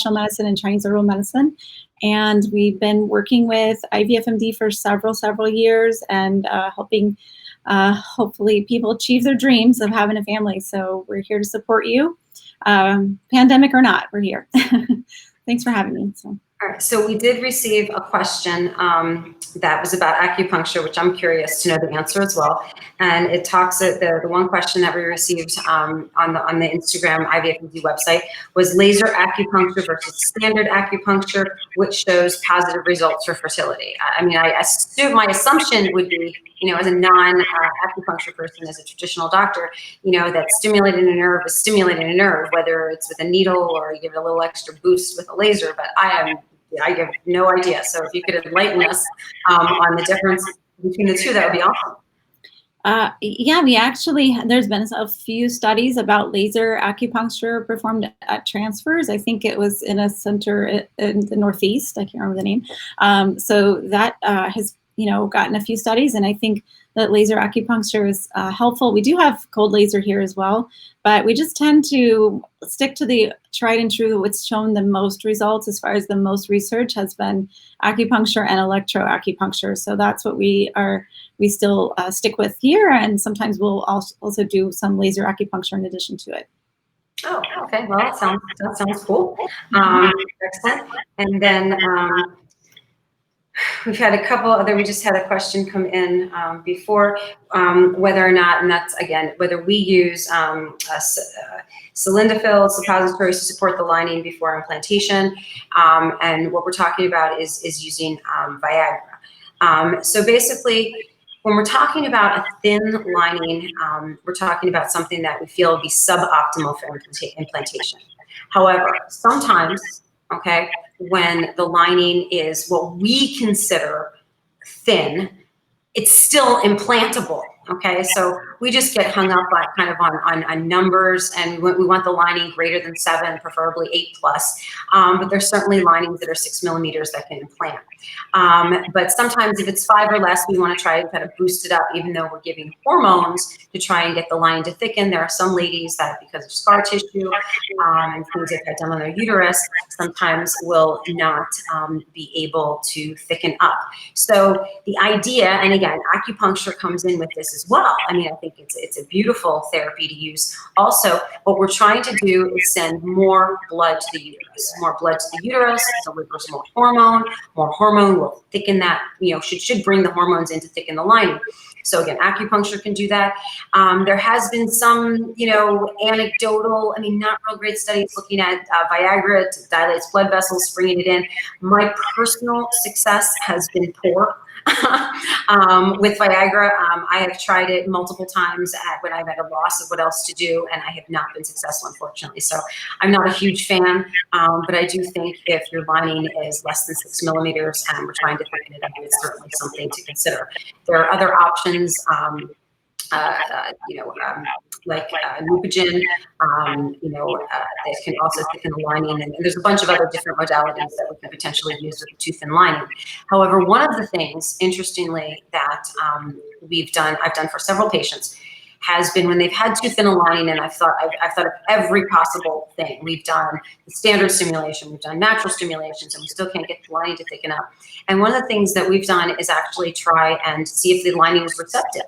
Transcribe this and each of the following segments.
conventional medicine and Chinese herbal medicine. And we've been working with IVFMD for several years and helping hopefully people achieve their dreams of having a family. So we're here to support you. Pandemic or not, we're here. Thanks for having me. All right, so we did receive a question that was about acupuncture, which I'm curious to know the answer as well. And it talks, the one question that we received on the Instagram IVFMD website was laser acupuncture versus standard acupuncture, which shows positive results for fertility. I mean, I assume, my assumption would be, you know, as a non-acupuncture person, as a traditional doctor, you know, that stimulating a nerve is stimulating a nerve, whether it's with a needle or you give it a little extra boost with a laser, but I have no idea. So if you could enlighten us on the difference between the two, that would be awesome. Yeah, we actually, there's been a few studies about laser acupuncture performed at transfers. I think it was in a center in the Northeast. I can't remember the name. So that has, you know, gotten a few studies, and I think that laser acupuncture is helpful. We do have cold laser here as well, but we just tend to stick to the tried and true. What's shown the most results as far as the most research has been acupuncture and electroacupuncture. So that's what we still stick with here, and sometimes we'll also do some laser acupuncture in addition to it. Oh, okay. Well, that sounds cool. Excellent. And then we've had a couple other, we just had a question come in before, whether or not, and that's again, whether we use sildenafil suppositories to support the lining before implantation. And what we're talking about is using Viagra. So basically, when we're talking about a thin lining, we're talking about something that we feel would be suboptimal for implantation. However, sometimes, okay, when the lining is what we consider thin, it's still implantable. Okay, so we just get hung up kind of on numbers, and we want the lining greater than 7, preferably 8+. But there's certainly linings that are 6 millimeters that can implant. But sometimes if it's 5 or less, we want to try and kind of boost it up, even though we're giving hormones to try and get the lining to thicken. There are some ladies that, because of scar tissue and things they've had done on their uterus, sometimes will not be able to thicken up. So the idea, and again, acupuncture comes in with this as well. I mean, I think it's a beautiful therapy to use. Also, what we're trying to do is send more blood to the uterus. More blood to the uterus delivers more hormone. More hormone will thicken that, you know, should bring the hormones in to thicken the lining. So again, acupuncture can do that. There has been some, you know, anecdotal, I mean, not real great studies looking at Viagra to dilate blood vessels, bringing it in. My personal success has been poor. With Viagra. I have tried it multiple times when I've had a loss of what else to do, and I have not been successful, unfortunately. So I'm not a huge fan, but I do think if your lining is less than 6 millimeters and we're trying to thicken it up, it's certainly something to consider. There are other options, like Neupogen, that can also thicken the lining, and there's a bunch of other different modalities that we can potentially use with a too thin lining. However, one of the things, interestingly, that I've done for several patients, has been when they've had too thin a lining, and I've thought of every possible thing. We've done the standard stimulation, we've done natural stimulations, and we still can't get the lining to thicken up. And one of the things that we've done is actually try and see if the lining is receptive,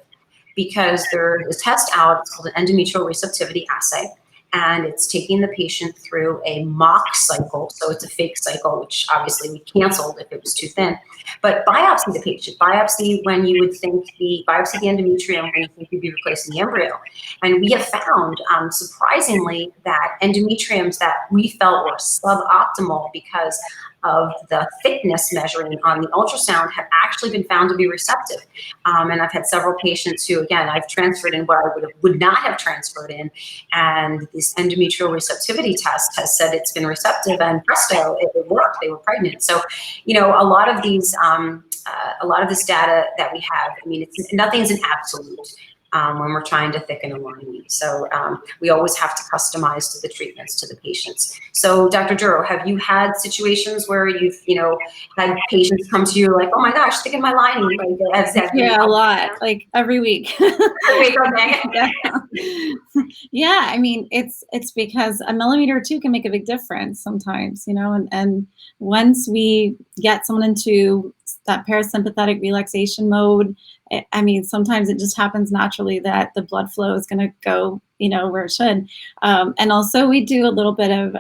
because there is a test out, it's called an endometrial receptivity assay, and it's taking the patient through a mock cycle. So it's a fake cycle, which obviously we canceled if it was too thin. But biopsy the patient, biopsy when you would think biopsy the endometrium when you think you'd be replacing the embryo. And we have found, surprisingly, that endometriums that we felt were suboptimal because of the thickness measuring on the ultrasound have actually been found to be receptive. And I've had several patients who, again, I've transferred in where I would not have transferred in, and this endometrial receptivity test has said it's been receptive, and presto, it worked. They were pregnant. So, you know, a lot of this data that we have, I mean, nothing's an absolute. when we're trying to thicken a lining. So we always have to customize to the treatments to the patients. So Dr. Duro, have you had situations where you've, had patients come to you like, oh my gosh, thicken my lining? Yeah, a lot, like every week. Every week, okay. Yeah, I mean, it's because a millimeter or two can make a big difference sometimes, and once we get someone into that parasympathetic relaxation mode, I mean, sometimes it just happens naturally that the blood flow is going to go, where it should. And also we do a little bit of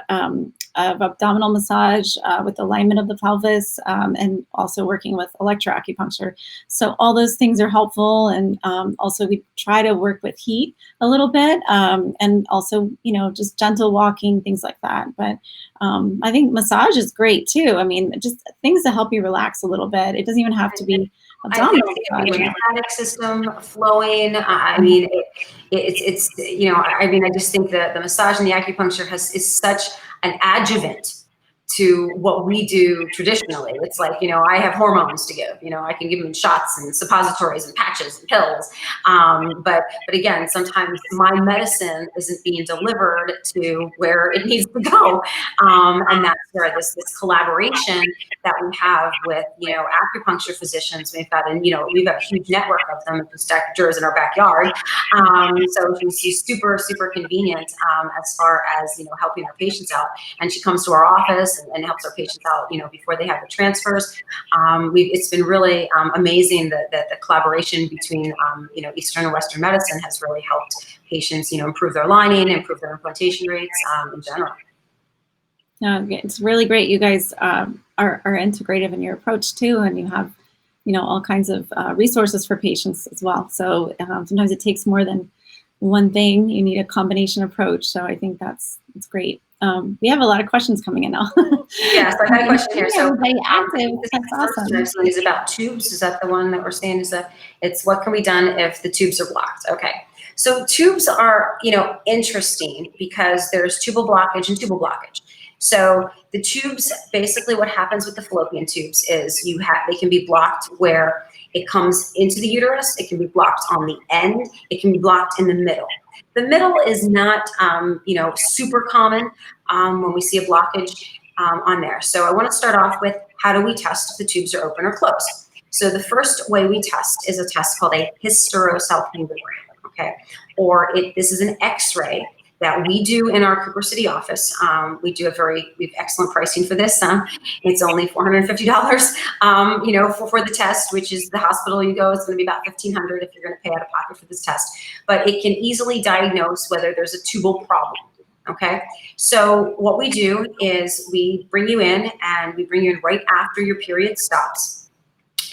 abdominal massage with alignment of the pelvis, and also working with electroacupuncture. So all those things are helpful. And also we try to work with heat a little bit, and also, just gentle walking, things like that. But I think massage is great too. I mean, just things to help you relax a little bit. It doesn't even have to be abdominal massage. The lymphatic system flowing. I mean, it's I just think that the massage and the acupuncture is such an adjuvant to what we do traditionally. It's like, I have hormones to give, I can give them shots and suppositories and patches and pills. But again, sometimes my medicine isn't being delivered to where it needs to go. And that's where this collaboration that we have with, acupuncture physicians, we've got a huge network of them. It's Dr. Duro's in our backyard. So she's super, super convenient as far as, helping our patients out. And she comes to our office and helps our patients out, before they have the transfers. It's been really amazing that the collaboration between, Eastern and Western medicine has really helped patients, improve their lining, improve their implantation rates in general. No, it's really great. You guys are integrative in your approach too, and you have, all kinds of resources for patients as well. So sometimes it takes more than one thing. You need a combination approach. So I think that's great. We have a lot of questions coming in now. Yes, I got a question here. So active. That's awesome. Is about tubes. Is that the one that we're saying? It's what can be done if the tubes are blocked? Okay. So tubes are, interesting because there's tubal blockage and tubal blockage. So the tubes, basically what happens with the fallopian tubes is they can be blocked where it comes into the uterus. It can be blocked on the end. It can be blocked in the middle. The middle is not, super common when we see a blockage on there. So I want to start off with, how do we test if the tubes are open or closed? So the first way we test is a test called a hysterosalpingogram, okay? Or this is an X-ray that we do in our Cooper City office. We have excellent pricing for this. It's only $450, for the test, which is the hospital you go. It's going to be about $1,500 if you're going to pay out of pocket for this test. But it can easily diagnose whether there's a tubal problem. Okay, so what we do is we bring you in, and we bring you in right after your period stops.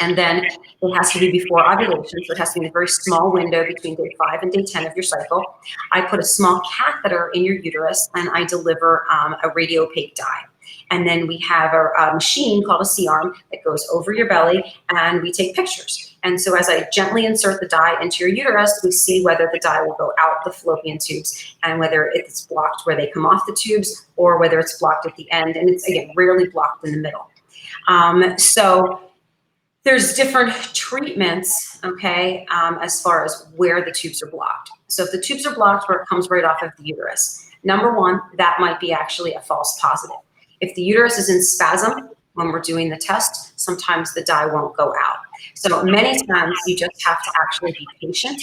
And then it has to be before ovulation, so it has to be in a very small window between day 5 and day 10 of your cycle. I put a small catheter in your uterus, and I deliver a radio-opaque dye. And then we have a machine called a C-arm that goes over your belly, and we take pictures. And so as I gently insert the dye into your uterus, we see whether the dye will go out the fallopian tubes, and whether it's blocked where they come off the tubes, or whether it's blocked at the end. And it's, again, rarely blocked in the middle. So there's different treatments, okay, as far as where the tubes are blocked. So if the tubes are blocked where it comes right off of the uterus, number one, that might be actually a false positive. If the uterus is in spasm when we're doing the test, sometimes the dye won't go out. So many times you just have to actually be patient.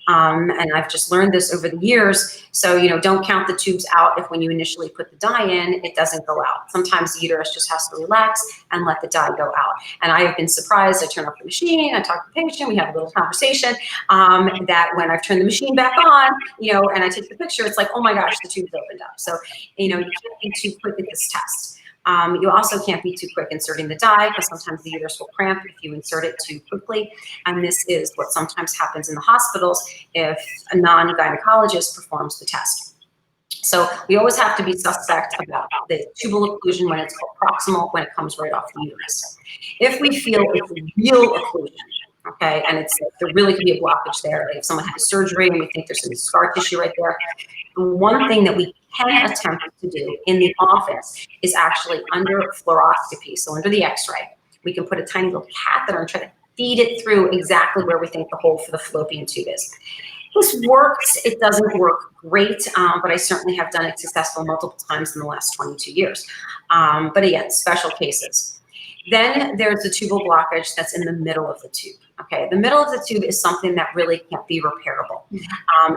And I've just learned this over the years. So, don't count the tubes out if when you initially put the dye in, it doesn't go out. Sometimes the uterus just has to relax and let the dye go out. And I have been surprised. I turn off the machine, I talk to the patient, we have a little conversation, that when I've turned the machine back on, and I take the picture, it's like, oh my gosh, the tube's opened up. So, you can't be too quick at this test. You also can't be too quick inserting the dye, because sometimes the uterus will cramp if you insert it too quickly. And this is what sometimes happens in the hospitals if a non-gynecologist performs the test. So we always have to be suspect about the tubal occlusion when it's called proximal, when it comes right off the uterus. If we feel it's real occlusion, okay, and there really could be a blockage there, like if someone had surgery and we think there's some scar tissue right there, the one thing that we can attempt to do in the office is actually under fluoroscopy, so under the X-ray, we can put a tiny little catheter and try to feed it through exactly where we think the hole for the fallopian tube is. This works. It doesn't work great, but I certainly have done it successful multiple times in the last 22 years. But again, special cases. Then there's the tubal blockage that's in the middle of the tube. Okay, the middle of the tube is something that really can't be repairable.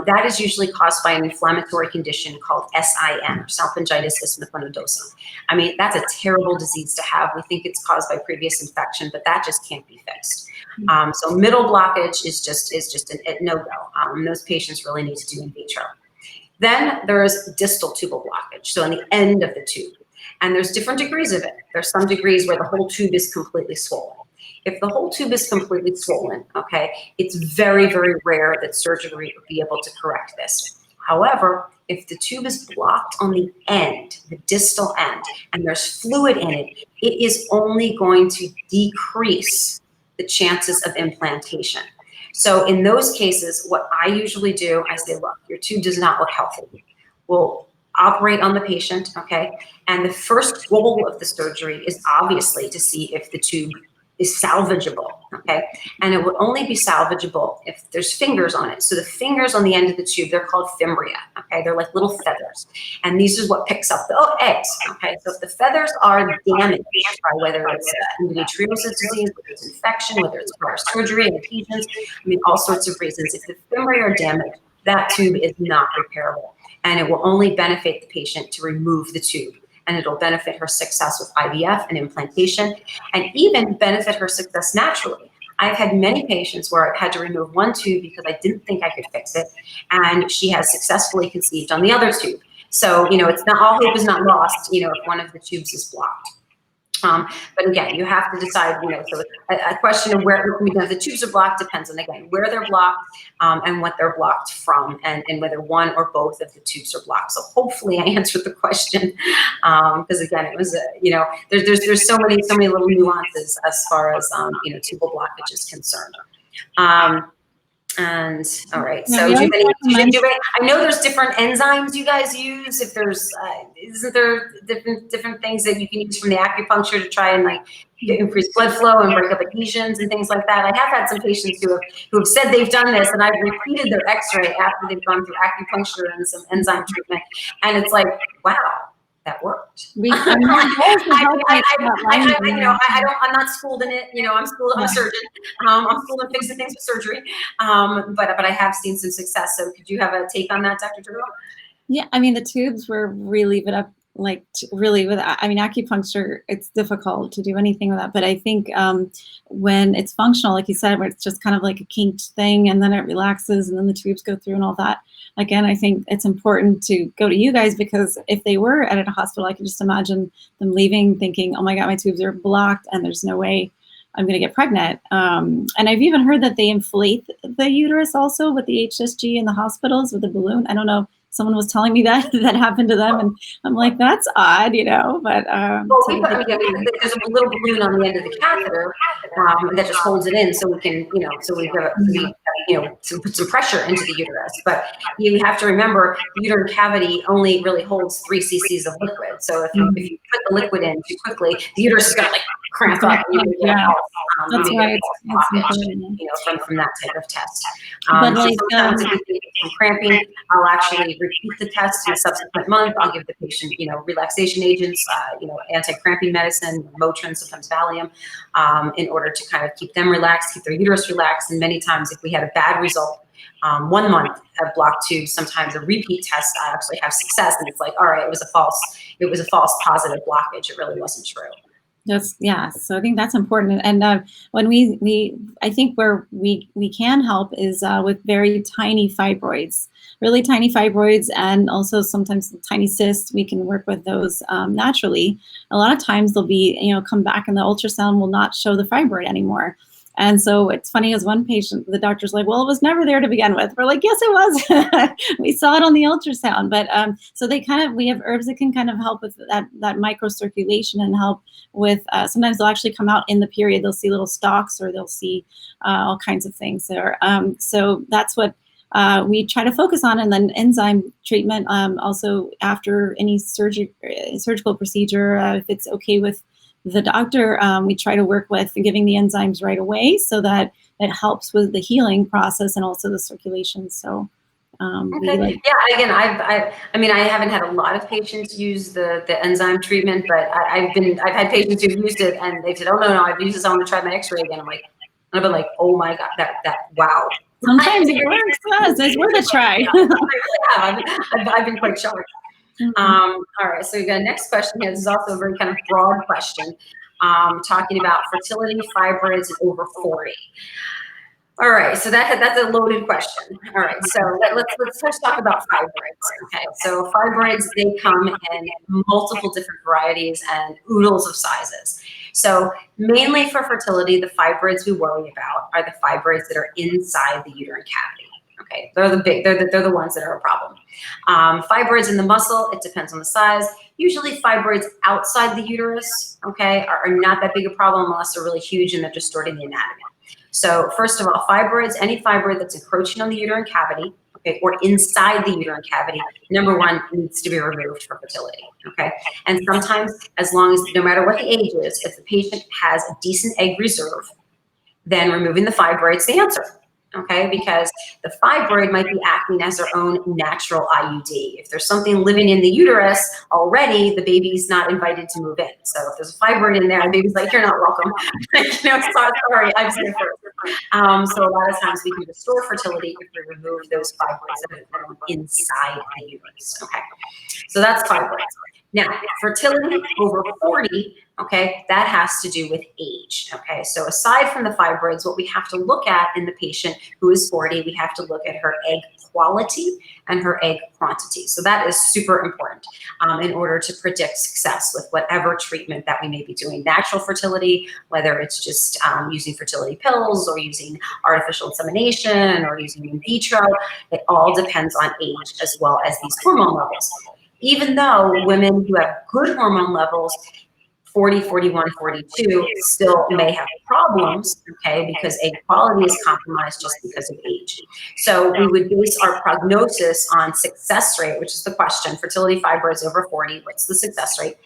That is usually caused by an inflammatory condition called SIN, or salpingitis erythematosa. I mean, that's a terrible disease to have. We think it's caused by previous infection, but that just can't be fixed. So middle blockage is just a no-go. Those patients really need to do in vitro. Then there's distal tubal blockage, so on the end of the tube. And there's different degrees of it. There's some degrees where the whole tube is completely swollen. If the whole tube is completely swollen, okay, it's very, very rare that surgery would be able to correct this. However, if the tube is blocked on the end, the distal end, and there's fluid in it, it is only going to decrease the chances of implantation. So in those cases, what I usually do, I say, look, your tube does not look healthy. We'll operate on the patient, okay? And the first goal of the surgery is obviously to see if the tube is salvageable, okay? And it will only be salvageable if there's fingers on it. So the fingers on the end of the tube, they're called fimbria, okay? They're like little feathers. And these is what picks up the eggs, okay? So if the feathers are damaged by whether it's endometriosis disease, whether it's infection, whether it's prior surgery, adhesions, I mean, all sorts of reasons. If the fimbria are damaged, that tube is not repairable. And it will only benefit the patient to remove the tube. And it'll benefit her success with IVF and implantation, and even benefit her success naturally. I've had many patients where I've had to remove one tube because I didn't think I could fix it, and she has successfully conceived on the other tube. So, you know, it's not, all hope is not lost, you know, if one of the tubes is blocked. But again, you have to decide, you know, so a question of where, you know, the tubes are blocked depends on, again, where they're blocked and what they're blocked from, and whether one or both of the tubes are blocked. So hopefully I answered the question, because again, it was, you know, there's so many little nuances as far as, you know, tubal blockage is concerned. And all right, so I know there's different enzymes you guys use. If there's, isn't there different things that you can use from the acupuncture to try and like increase blood flow and break up adhesions and things like that? I have had some patients who have said they've done this, and I've repeated their X-ray after they've gone through acupuncture and some enzyme treatment, and it's like, wow, that worked. I'm not schooled in it. You know, I'm a surgeon. I'm schooled in fixing things with surgery. But I have seen some success. So could you have a take on that, Dr. Durrell? Yeah, I mean, the tubes were really lit up, like really with, I mean, acupuncture, it's difficult to do anything with that. But I think when it's functional, like you said, where it's just kind of like a kinked thing and then it relaxes and then the tubes go through and all that. Again, I think it's important to go to you guys, because if they were at a hospital, I can just imagine them leaving thinking, oh my God, my tubes are blocked and there's no way I'm going to get pregnant. And I've even heard that they inflate the uterus also with the HSG in the hospitals with a balloon. I don't know. Someone was telling me that happened to them, and I'm like, that's odd, you know. But well, there's a little balloon on the end of the catheter that just holds it in, so we can, you know, so we put some pressure into the uterus. But you have to remember, the uterine cavity only really holds 3 cc's of liquid. So if you put the liquid in too quickly, the uterus is going to like cramp up. And you get that's why it's you know, from that type of test. But like, sometimes if we get some cramping, I'll actually repeat the test in a subsequent month. I'll give the patient, you know, relaxation agents, you know, anti-cramping medicine, Motrin, sometimes Valium, in order to kind of keep them relaxed, keep their uterus relaxed. And many times, if we had a bad result, 1 month of blocked tubes, sometimes a repeat test, I actually have success, and it's like, all right, it was a false positive blockage. It really wasn't true. Yeah, so I think that's important. And when I think where we can help is with very tiny fibroids, really tiny fibroids, and also sometimes tiny cysts. We can work with those naturally. A lot of times they'll be, you know, come back and the ultrasound will not show the fibroid anymore. And so it's funny, as one patient, the doctor's like, well, it was never there to begin with. We're like, yes, it was. We saw it on the ultrasound. But so we have herbs that can kind of help with that microcirculation and help with, sometimes they'll actually come out in the period. They'll see little stalks, or they'll see all kinds of things there. So that's what we try to focus on. And then enzyme treatment, also after any surgical procedure, if it's okay with the doctor, we try to work with giving the enzymes right away so that it helps with the healing process and also the circulation. So okay. Yeah, again, I mean, I haven't had a lot of patients use the enzyme treatment, but I've had patients who've used it and they said, oh no, I've used this, I want to try my X-ray again. And I've been like, oh my God, wow. Sometimes it works. Yes, it's worth a try. Yeah, I've been quite shocked. All right, so we got a next question here. This is also a very kind of broad question, talking about fertility, fibroids, and over 40. All right, so that's a loaded question. All right, so let's first talk about fibroids. Okay, so fibroids, they come in multiple different varieties and oodles of sizes. So mainly for fertility, the fibroids we worry about are the fibroids that are inside the uterine cavity. Okay, they're the ones that are a problem. Fibroids in the muscle, it depends on the size. Usually fibroids outside the uterus, okay, are not that big a problem unless they're really huge and they're distorting the anatomy. So first of all, fibroids, any fibroid that's encroaching on the uterine cavity, okay, or inside the uterine cavity, number one, needs to be removed for fertility, okay? And sometimes, as long as, no matter what the age is, if the patient has a decent egg reserve, then removing the fibroid's the answer, okay? Because the fibroid might be acting as their own natural IUD. If there's something living in the uterus already, the baby's not invited to move in. So if there's a fibroid in there, the baby's like, you're not welcome. Sorry, I'm here first. So a lot of times we can restore fertility if we remove those fibroids that have grown inside the uterus, okay? So that's fibroids. Now, fertility over 40, okay, that has to do with age, okay? So aside from the fibroids, what we have to look at in the patient who is 40, we have to look at her egg quality and her egg quantity. So that is super important in order to predict success with whatever treatment that we may be doing. Natural fertility, whether it's just using fertility pills or using artificial insemination or using in vitro, it all depends on age as well as these hormone levels. Even though women who have good hormone levels, 40, 41, 42, still may have problems, okay, because egg quality is compromised just because of age. So we would base our prognosis on success rate, which is the question, fertility, fibroids over 40, what's the success rate?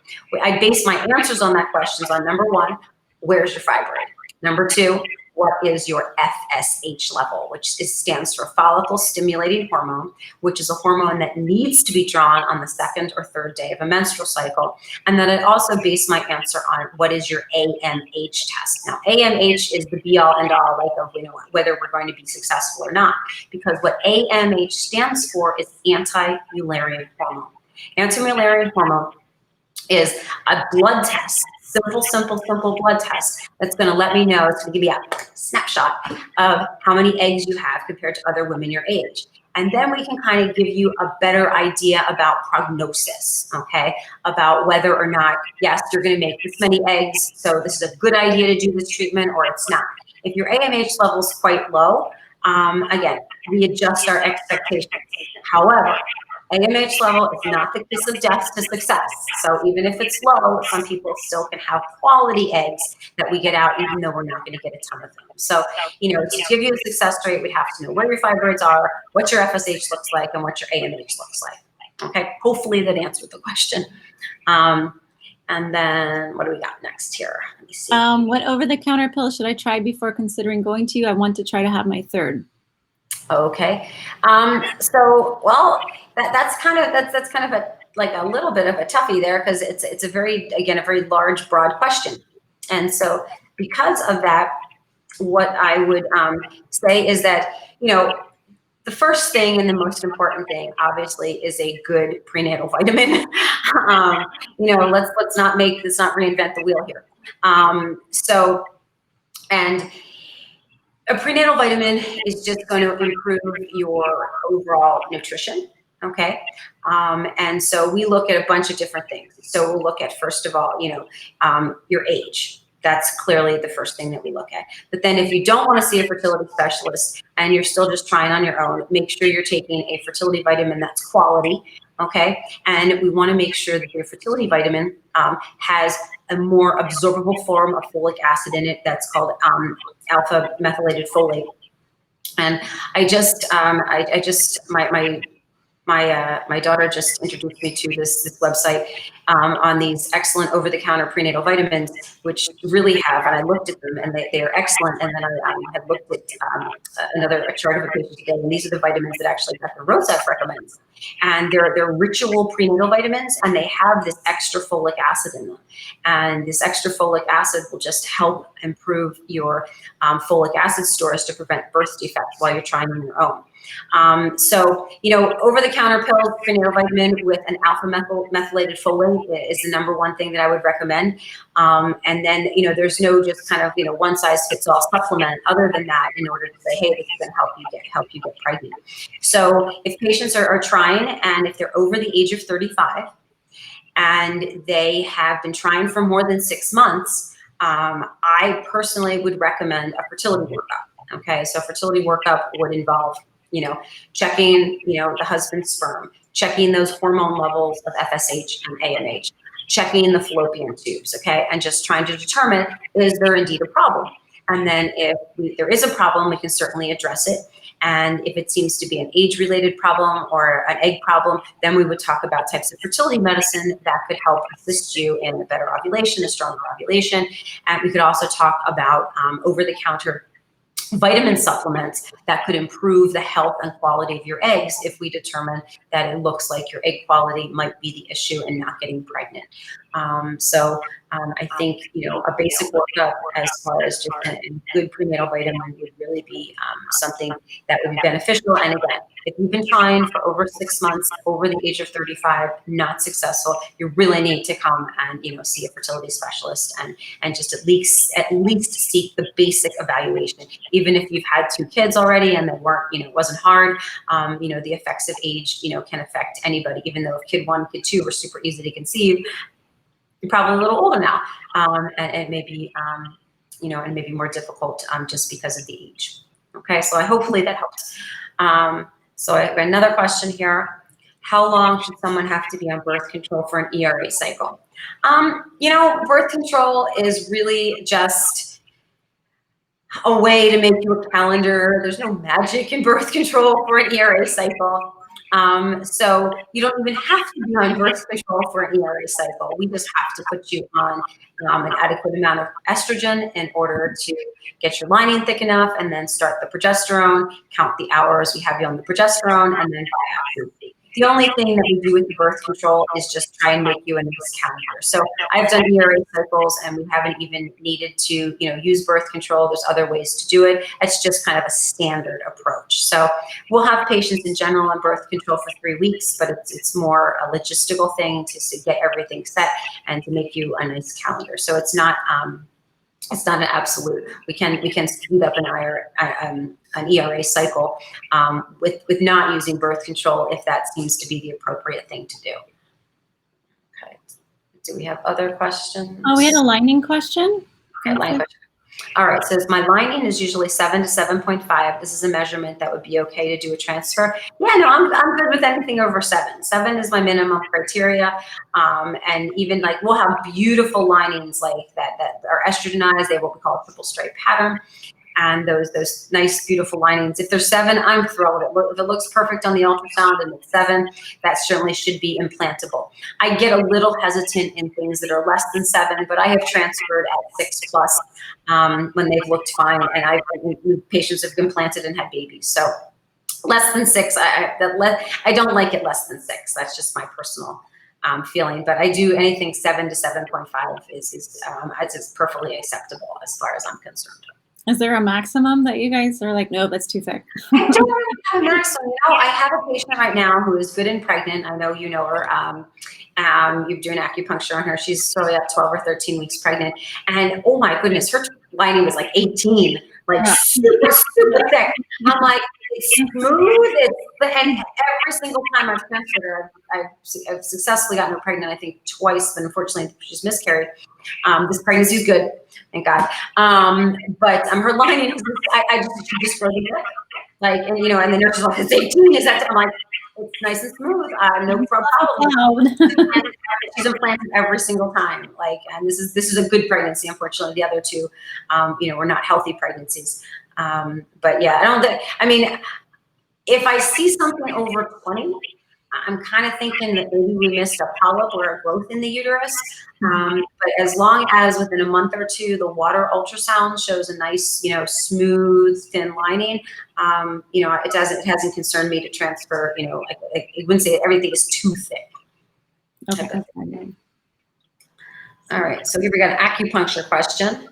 I base my answers on that questions on number one, where's your fibroid? Number two, what is your FSH level, which stands for follicle stimulating hormone, which is a hormone that needs to be drawn on the second or third day of a menstrual cycle. And then I also base my answer on what is your AMH test. Now, AMH is the be all end all, like of, whether we're going to be successful or not, because what AMH stands for is anti-Mullerian hormone. Anti-Mullerian hormone is a blood test, simple blood test that's going to let me know, it's going to give me a snapshot of how many eggs you have compared to other women your age. And then we can kind of give you a better idea about prognosis, okay? About whether or not, yes, you're going to make this many eggs, so this is a good idea to do this treatment, or it's not. If your AMH level is quite low, again, we adjust our expectations. However, AMH level is not the kiss of death to success. So even if it's low, some people still can have quality eggs that we get out, even though we're not going to get a ton of them. So, to give you a success rate, we have to know where your fibroids are, what your FSH looks like, and what your AMH looks like. Okay, hopefully that answered the question. And then what do we got next here? Let me see. What over-the-counter pill should I try before considering going to you? I want to try to have my third. Okay. So, well, that's kind of a little bit of a toughie there, because it's a very large, broad question. And so because of that, what I would say is that, the first thing and the most important thing, obviously, is a good prenatal vitamin. Let's not reinvent the wheel here. And a prenatal vitamin is just going to improve your overall nutrition, okay? And so we look at a bunch of different things. So we'll look at, first of all, your age. That's clearly the first thing that we look at. But then if you don't want to see a fertility specialist and you're still just trying on your own, make sure you're taking a fertility vitamin that's quality, okay? And we want to make sure that your fertility vitamin has a more absorbable form of folic acid in it that's called alpha methylated folate. And my my daughter just introduced me to this website on these excellent over-the-counter prenatal vitamins, which really have, and I looked at them, and they are excellent. And then I had looked at a chart of a patient today, and these are the vitamins that actually Dr. Rosef recommends. And they're ritual prenatal vitamins, and they have this extra folic acid in them. And this extra folic acid will just help improve your folic acid stores to prevent birth defects while you're trying on your own. So, over-the-counter pills, prenatal vitamin with an alpha-methylated folate is the #1 thing that I would recommend. And then, there's no just kind of, one-size-fits-all supplement other than that in order to say, hey, this is going to help you get pregnant. So if patients are trying, and if they're over the age of 35 and they have been trying for more than 6 months, I personally would recommend a fertility workup. Okay, so fertility workup would involve checking, the husband's sperm, checking those hormone levels of FSH and AMH, checking the fallopian tubes, okay, and just trying to determine, is there indeed a problem? And then if there is a problem, we can certainly address it. And if it seems to be an age-related problem or an egg problem, then we would talk about types of fertility medicine that could help assist you in a better ovulation, a stronger ovulation. And we could also talk about over-the-counter vitamin supplements that could improve the health and quality of your eggs if we determine that it looks like your egg quality might be the issue and not getting pregnant. I think, a basic workup as far as just a good prenatal vitamin would really be something that would be beneficial. And again, if you've been trying for over 6 months, over the age of 35, not successful, you really need to come and, see a fertility specialist and just at least seek the basic evaluation. Even if you've had 2 kids already and they weren't, it wasn't hard, the effects of age, can affect anybody. Even though if kid 1, kid 2 were super easy to conceive, you're probably a little older now, and it may be, and maybe more difficult just because of the age. Okay, so hopefully that helps. So I have another question here. How long should someone have to be on birth control for an ERA cycle? Birth control is really just a way to make you a calendar. There's no magic in birth control for an ERA cycle. So you don't even have to be on birth control for an ERA cycle. We just have to put you on an adequate amount of estrogen in order to get your lining thick enough, and then start the progesterone, count the hours we have you on the progesterone, and then biopsy. The only thing that we do with the birth control is just try and make you a nice calendar. So I've done ERA cycles, and we haven't even needed to, use birth control. There's other ways to do it. It's just kind of a standard approach. So we'll have patients in general on birth control for 3 weeks, but it's more a logistical thing to get everything set and to make you a nice calendar. So it's not an absolute. We can speed up an ERA cycle with not using birth control if that seems to be the appropriate thing to do. Okay. Do we have other questions? Oh, we had a lining question. Okay, lining question. All right, so my lining is usually 7 to 7.5. This is a measurement that would be okay to do a transfer. Yeah, no, I'm good with anything over 7. 7 is my minimum criteria. And even we'll have beautiful linings like that are estrogenized. They have what we call a triple stripe pattern. And those nice, beautiful linings. If they're 7, I'm thrilled. If it looks perfect on the ultrasound and it's 7, that certainly should be implantable. I get a little hesitant in things that are less than 7, but I have transferred at 6+ when they've looked fine, and patients have implanted and had babies. So less than 6, I don't like it less than 6. That's just my personal feeling. But I do anything 7 to 7.5 is perfectly acceptable as far as I'm concerned. Is there a maximum that you guys are like, no, that's too thick? I don't really have a maximum. I have a patient right now who is good and pregnant. I know you know her. You're doing acupuncture on her. She's probably at 12 or 13 weeks pregnant. And oh my goodness, her lining was like 18, super, super thick. I'm like, it's smooth. And every single time I've transferred her, I've successfully gotten her pregnant, I think twice, but unfortunately she's miscarried. This pregnancy is good, thank God. But her lining is she just really good. And the nurse is like, it's 18, is that? I'm like, it's nice and smooth, no problem. She's implanted every single time. And this is a good pregnancy. Unfortunately, the other 2, were not healthy pregnancies. But yeah, if I see something over 20, I'm kind of thinking that maybe we missed a polyp or a growth in the uterus. But as long as within a month or two, the water ultrasound shows a nice, smooth, thin lining, it hasn't concerned me to transfer, I wouldn't say everything is too thick. Okay. All right, so here we got an acupuncture question.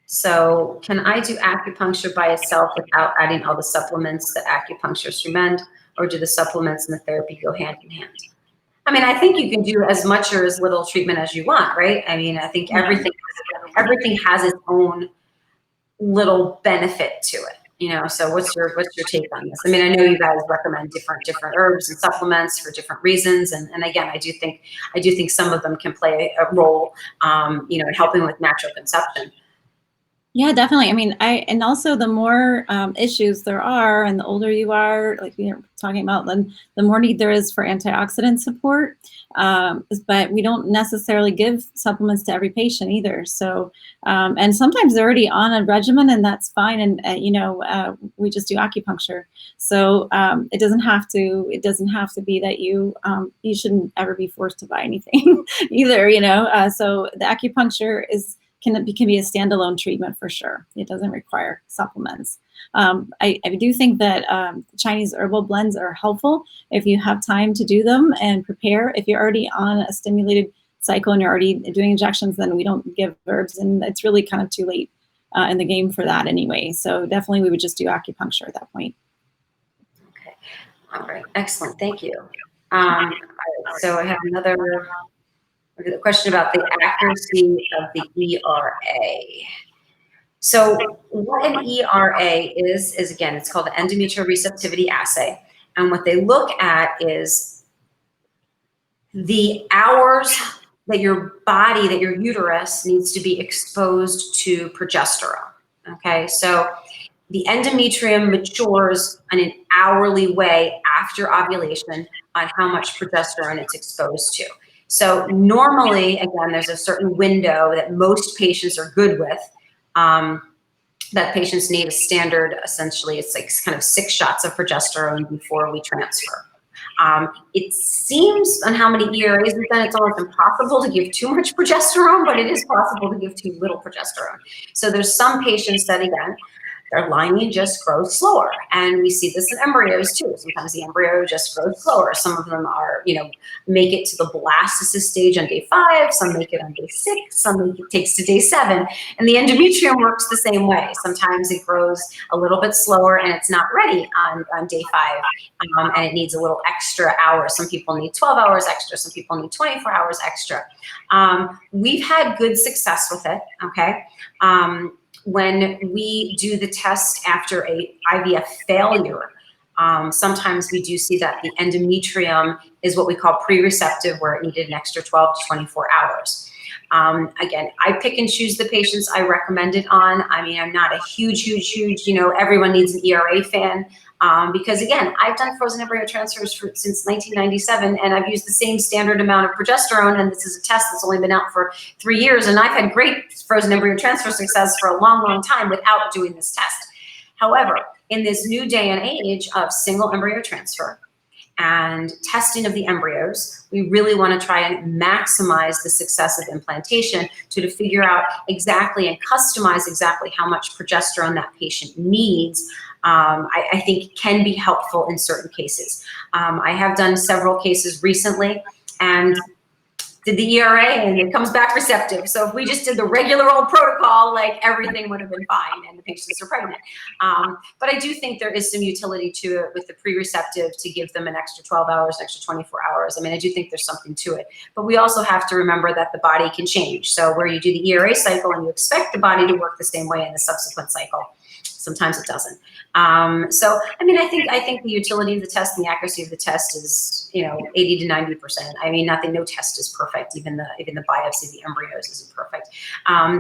So can I do acupuncture by itself without adding all the supplements that acupuncturists recommend, or do the supplements and the therapy go hand in hand? I mean, I think you can do as much or as little treatment as you want, right? I mean, I think everything has its own little benefit to it. So what's your take on this? I mean, I know you guys recommend different herbs and supplements for different reasons, and again, I do think some of them can play a role, in helping with natural conception. Yeah, definitely. I mean, and also the more issues there are, and the older you are, like we were talking about, then the more need there is for antioxidant support. But we don't necessarily give supplements to every patient either. So, and sometimes they're already on a regimen, and that's fine. And we just do acupuncture. So it doesn't have to be that you shouldn't ever be forced to buy anything either. So the acupuncture can be a standalone treatment for sure. It doesn't require supplements. I do think that Chinese herbal blends are helpful if you have time to do them and prepare. If you're already on a stimulated cycle and you're already doing injections, then we don't give herbs, and it's really kind of too late in the game for that anyway. So definitely we would just do acupuncture at that point. Okay, all right, excellent, thank you. So I have another question about the accuracy of the ERA. So what an ERA is again, it's called the endometrial receptivity assay. And what they look at is the hours that your uterus needs to be exposed to progesterone. Okay, so the endometrium matures in an hourly way after ovulation on how much progesterone it's exposed to. So normally, again, there's a certain window that most patients are good with, that patients need a standard, essentially, it's like kind of 6 shots of progesterone before we transfer. It seems on how many ERAs we've done, it's almost impossible to give too much progesterone, but it is possible to give too little progesterone. So there's some patients that, again, their lining just grows slower. And we see this in embryos too. Sometimes the embryo just grows slower. Some of them are, make it to the blastocyst stage on day 5. Some make it on day 6. Some takes to day 7. And the endometrium works the same way. Sometimes it grows a little bit slower and it's not ready on day 5. And it needs a little extra hours. Some people need 12 hours extra. Some people need 24 hours extra. We've had good success with it, okay? When we do the test after a IVF failure, sometimes we do see that the endometrium is what we call pre-receptive, where it needed an extra 12 to 24 hours. Again, I pick and choose the patients I recommend it on. I mean, I'm not a huge, everyone needs an ERA fan. Because again, I've done frozen embryo transfers since 1997, and I've used the same standard amount of progesterone, and this is a test that's only been out for 3 years, and I've had great frozen embryo transfer success for a long, long time without doing this test. However, in this new day and age of single embryo transfer and testing of the embryos, we really want to try and maximize the success of implantation to figure out exactly and customize exactly how much progesterone that patient needs. I think can be helpful in certain cases. I have done several cases recently and did the ERA and it comes back receptive. So if we just did the regular old protocol, like everything would have been fine and the patients are pregnant. But I do think there is some utility to it with the pre-receptive to give them an extra 12 hours, extra 24 hours. I mean, I do think there's something to it. But we also have to remember that the body can change. So where you do the ERA cycle and you expect the body to work the same way in the subsequent cycle, sometimes it doesn't. So, I mean, I think the utility of the test and the accuracy of the test is, 80 to 90%. I mean, no test is perfect. Even the biopsy of the embryos isn't perfect.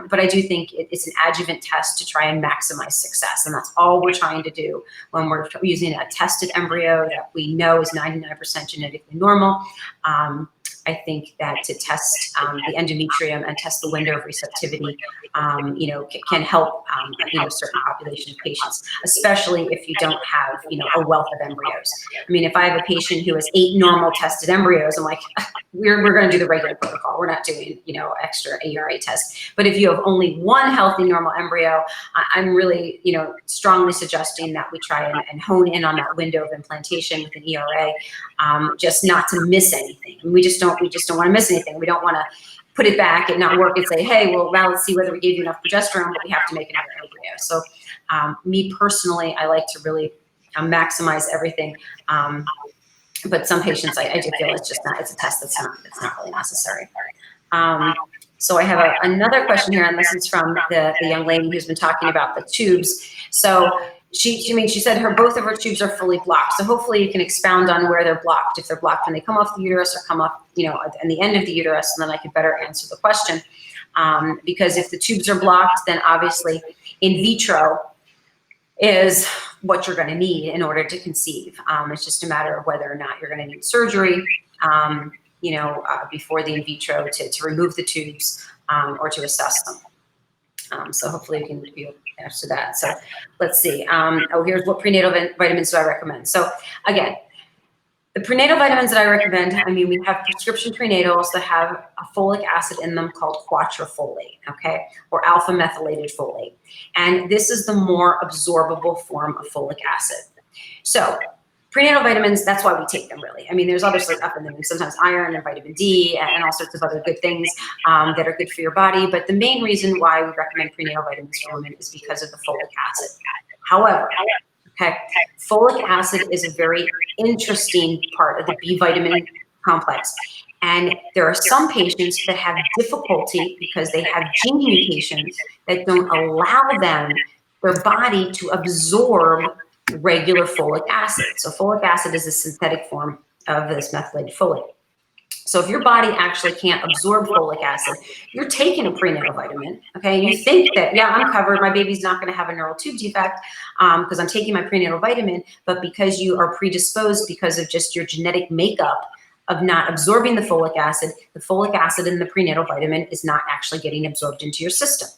But I do think it's an adjuvant test to try and maximize success. And that's all we're trying to do when we're using a tested embryo that we know is 99% genetically normal. I think that to test the endometrium and test the window of receptivity, can help, certain population of patients, especially if you don't have, a wealth of embryos. I mean, if I have a patient who has 8 normal tested embryos, I'm like, we're going to do the regular protocol. We're not doing, extra ARA tests. But if you have only 1 healthy normal embryo, I'm really, strongly suggesting that we try and hone in on that window of implantation with an ERA, just not to miss anything. We just don't want to miss anything. We don't want to put it back and not work and say, hey, well, now let's see whether we gave you enough progesterone, but we have to make another embryo. So me personally, I like to really maximize everything. But some patients, I do feel it's a test that's not really necessary. So I have another question here, and this is from the young lady who's been talking about the tubes. So she said both of her tubes are fully blocked. So hopefully you can expound on where they're blocked, if they're blocked when they come off the uterus or come off, in the end of the uterus, and then I could better answer the question. Because if the tubes are blocked, then obviously in vitro is what you're going to need in order to conceive. It's just a matter of whether or not you're going to need surgery, before the in vitro to remove the tubes or to assess them. So hopefully you can answer that. So let's see. Here's what prenatal vitamins do I recommend. So again, the prenatal vitamins that I recommend, we have prescription prenatals that have a folic acid in them called quatrefolate, okay, or alpha methylated folate. And this is the more absorbable form of folic acid. So prenatal vitamins, that's why we take them, really. There's other stuff up in them, sometimes iron and vitamin D and all sorts of other good things that are good for your body. But the main reason why we recommend prenatal vitamins for women is because of the folic acid. However, okay, folic acid is a very interesting part of the B vitamin complex. And there are some patients that have difficulty because they have gene mutations that don't allow their body to absorb regular folic acid. So folic acid is a synthetic form of this methylated folate. So if your body actually can't absorb folic acid, you're taking a prenatal vitamin, okay? And you think that, yeah, I'm covered, my baby's not gonna have a neural tube defect because I'm taking my prenatal vitamin, but because you are predisposed because of just your genetic makeup of not absorbing the folic acid in the prenatal vitamin is not actually getting absorbed into your system.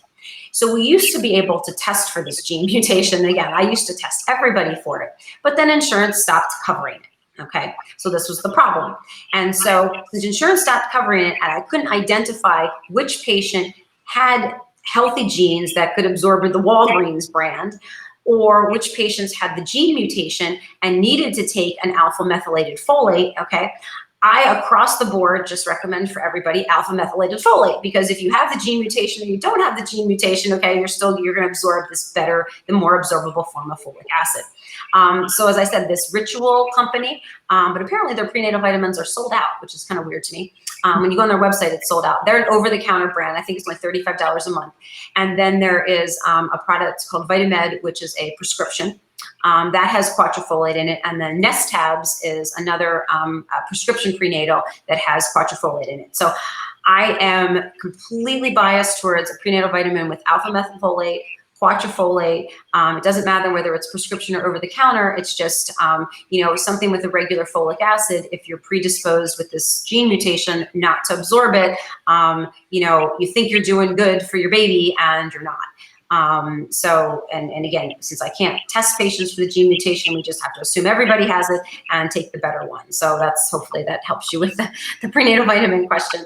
So we used to be able to test for this gene mutation. Again, I used to test everybody for it, but then insurance stopped covering it. Okay, so this was the problem. And so since insurance stopped covering it and I couldn't identify which patient had healthy genes that could absorb the Walgreens brand, or which patients had the gene mutation and needed to take an alpha methylated folate, okay, I, across the board, just recommend for everybody alpha methylated folate, because if you have the gene mutation or you don't have the gene mutation, okay, you're going to absorb the more absorbable form of folic acid. So as I said, this Ritual company, but apparently their prenatal vitamins are sold out, which is kind of weird to me. When you go on their website, it's sold out. They're an over-the-counter brand. I think it's like $35 a month. And then there is a product called Vitamed, which is a prescription. That has quatrefolate in it, and then Nest Tabs is another prescription prenatal that has quatrefolate in it. So I am completely biased towards a prenatal vitamin with alpha methylfolate, quatrefolate. It doesn't matter whether it's prescription or over the counter. It's just something with a regular folic acid. If you're predisposed with this gene mutation not to absorb it, you think you're doing good for your baby and you're not. And again, since I can't test patients for the gene mutation, we just have to assume everybody has it and take the better one. So hopefully that helps you with the prenatal vitamin question.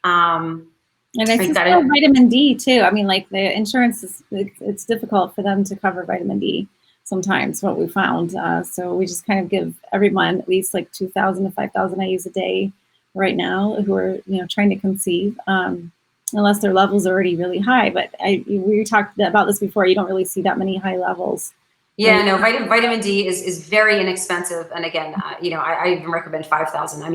And I think vitamin D too. The insurance it's difficult for them to cover vitamin D sometimes, what we found. So we just kind of give everyone at least like 2,000 to 5,000 IUs a day right now who are, trying to conceive. Unless their levels are already really high. But we talked about this before, you don't really see that many high levels. Yeah, no, vitamin D is very inexpensive. And again, I even recommend 5,000. I've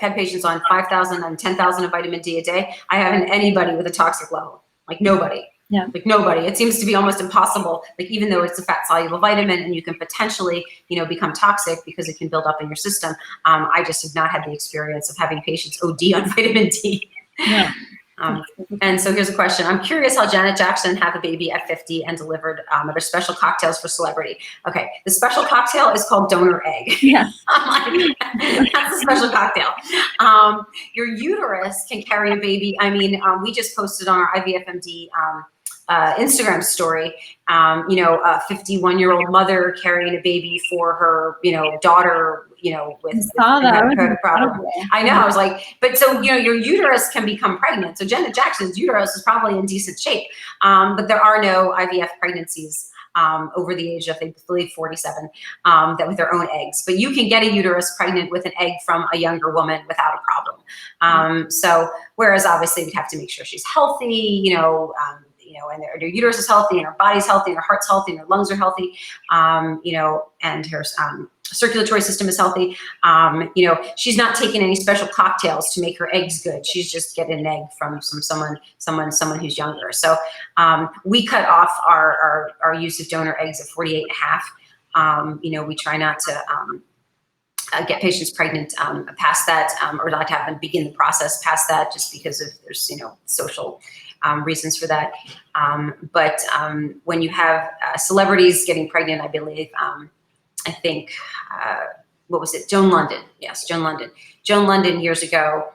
had patients on 5,000 and 10,000 of vitamin D a day. I haven't anybody with a toxic level, like nobody. Yeah. Like nobody. It seems to be almost impossible. Like even though it's a fat soluble vitamin and you can potentially, become toxic because it can build up in your system. I just have not had the experience of having patients OD on vitamin D. Yeah. And so here's a question. I'm curious how Janet Jackson had a baby at 50 and delivered other special cocktails for celebrity. Okay, the special cocktail is called donor egg. Yeah. That's a special cocktail. Your uterus can carry a baby. I mean, we just posted on our IVFMD Instagram story, a 51-year-old mother carrying a baby for her, daughter, with a problem. I know. I was like, but so, your uterus can become pregnant. So Janet Jackson's uterus is probably in decent shape. But there are no IVF pregnancies over the age of, I believe, 47, that with their own eggs. But you can get a uterus pregnant with an egg from a younger woman without a problem. So whereas obviously we'd have to make sure she's healthy, and her uterus is healthy, and her body's healthy, and her heart's healthy, and her lungs are healthy, and her circulatory system is healthy. She's not taking any special cocktails to make her eggs good. She's just getting an egg from someone who's younger. So we cut off our use of donor eggs at 48 and a half. We try not to get patients pregnant past that, or not have them begin the process past that, just because of there's social reasons for that. But when you have celebrities getting pregnant, I believe, I think, what was it? Joan London. Yes, Joan London. Joan London years ago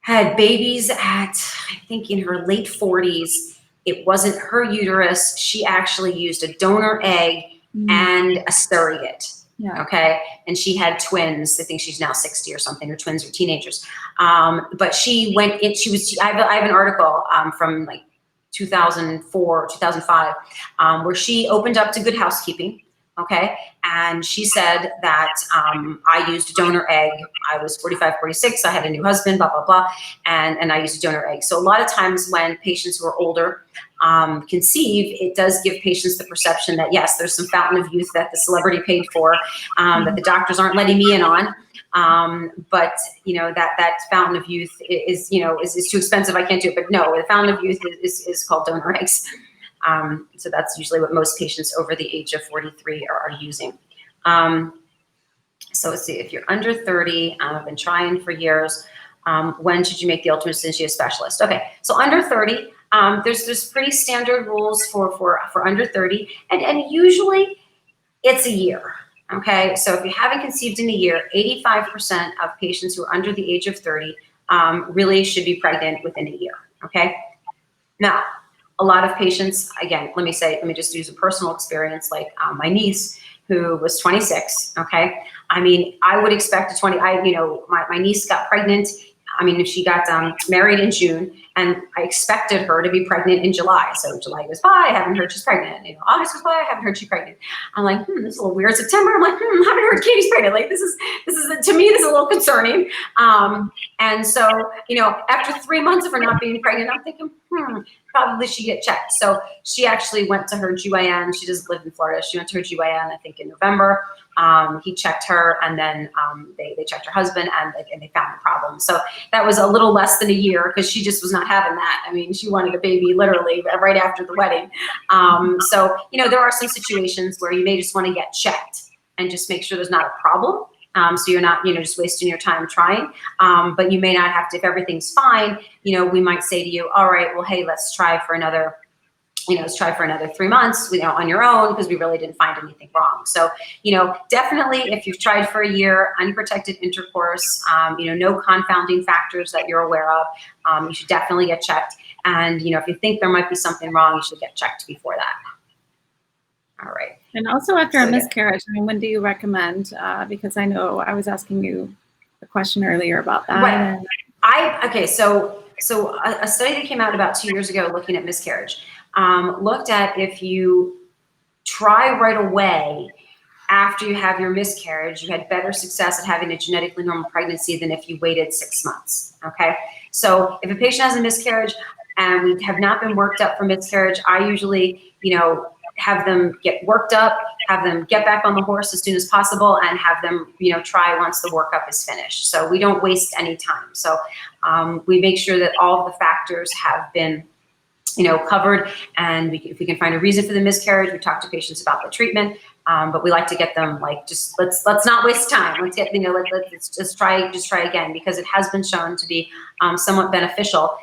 had babies at, I think, in her late 40s. It wasn't her uterus. She actually used a donor egg and a surrogate. Yeah. Okay. And she had twins. I think she's now 60 or something. Her twins are teenagers. But she went in, I have an article from like 2004, 2005, where she opened up to Good Housekeeping. Okay. And she said that I used a donor egg. I was 45, 46. I had a new husband, blah, blah, blah. And I used a donor egg. So a lot of times when patients who are older conceive, it does give patients the perception that, yes, there's some fountain of youth that the celebrity paid for, that the doctors aren't letting me in on. But that fountain of youth is too expensive. I can't do it. But no, the fountain of youth is called donor eggs. So that's usually what most patients over the age of 43 are using. So let's see, if you're under 30, I've been trying for years. When should you make the ultimate decision to see a specialist? Okay, so under 30, there's pretty standard rules for under 30, and usually it's a year. Okay, so if you haven't conceived in a year, 85% of patients who are under the age of 30 really should be pregnant within a year. Okay, now a lot of patients, again, let me just use a personal experience, like my niece who was 26. Okay, I mean, I would expect my niece got pregnant. I mean, if she got married in June, and I expected her to be pregnant in July. So July goes by, I haven't heard she's pregnant. August goes by, I haven't heard she's pregnant. I'm like, this is a little weird. September, I'm like, I haven't heard Katie's pregnant. Like, this is to me, this is a little concerning. And so, after 3 months of her not being pregnant, I'm thinking, probably she get checked. So she actually went to her GYN. She doesn't live in Florida. She went to her GYN, I think, in November. He checked her, and then they checked her husband, and they found the problem. So that was a little less than a year, because she just was not having that. I mean, she wanted a baby literally right after the wedding. So there are some situations where you may just want to get checked and just make sure there's not a problem. So you're not, just wasting your time trying. But you may not have to, if everything's fine, we might say to you, all right, well, hey, let's try for another 3 months, on your own, because we really didn't find anything wrong. So, definitely if you've tried for a year, unprotected intercourse, no confounding factors that you're aware of, you should definitely get checked. And, if you think there might be something wrong, you should get checked before that. All right. And also after a miscarriage, when do you recommend? Because I know I was asking you a question earlier about that. Right. So a study that came out about 2 years ago looking at miscarriage, looked at if you try right away after you have your miscarriage, you had better success at having a genetically normal pregnancy than if you waited 6 months. Okay. So if a patient has a miscarriage and we have not been worked up for miscarriage, I usually, have them get worked up, have them get back on the horse as soon as possible, and have them, try once the workup is finished. So we don't waste any time. So we make sure that all of the factors have been, covered, and if we can find a reason for the miscarriage, we talk to patients about the treatment, But we like to get them like, just let's not waste time. Let's get, let's just try again, because it has been shown to be somewhat beneficial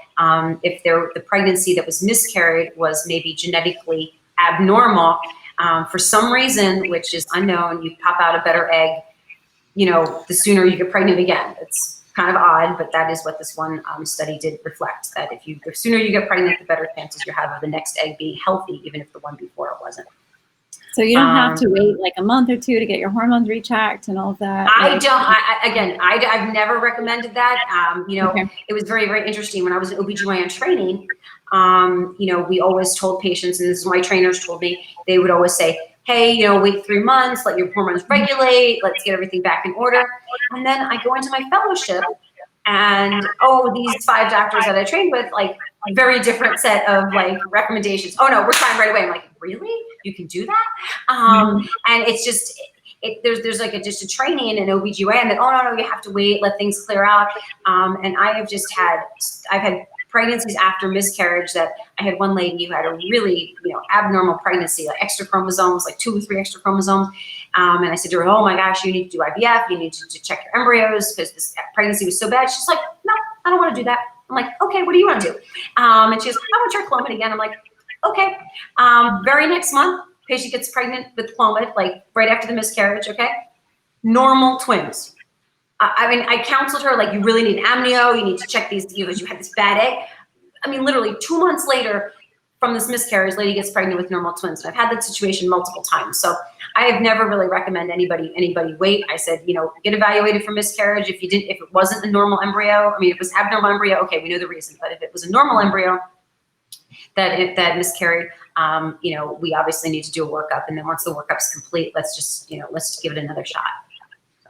if the pregnancy that was miscarried was maybe genetically abnormal for some reason, which is unknown. You pop out a better egg, the sooner you get pregnant again. It's kind of odd, but that is what this one study did reflect, that the sooner you get pregnant, the better chances you have of the next egg being healthy, even if the one before it wasn't. So you don't have to wait like a month or two to get your hormones rechecked and all of that? I've never recommended that. Okay. It was very, very interesting. When I was in OBGYN training, we always told patients, and this is what my trainers told me, they would always say, hey, wait 3 months, let your hormones regulate, let's get everything back in order. And then I go into my fellowship, and these 5 doctors that I trained with, like, very different set of like recommendations. Oh no, we're trying right away. I'm like, really? You can do that? And it's just, there's like just a training in OBGYN that, oh no, you have to wait, let things clear out. And I've had pregnancies after miscarriage that I had one lady who had a really, abnormal pregnancy, like extra chromosomes, like 2 or 3 extra chromosomes. And I said to her, oh my gosh, you need to do IVF. You need to check your embryos because this pregnancy was so bad. She's like, no, I don't want to do that. I'm like, okay, what do you want to do? And she goes, I want to try Clomid again. I'm like, okay. Very next month, patient gets pregnant with Clomid, like right after the miscarriage, okay? Normal twins. I counseled her, like, you really need amnio, you need to check these, because you had this bad egg. Literally 2 months later from this miscarriage, lady gets pregnant with normal twins. And I've had that situation multiple times. So I have never really recommended anybody wait. I said, get evaluated for miscarriage. If it wasn't a normal embryo, it was abnormal embryo, okay, we know the reason. But if it was a normal embryo that miscarried, we obviously need to do a workup. And then once the workup's complete, let's just give it another shot. So.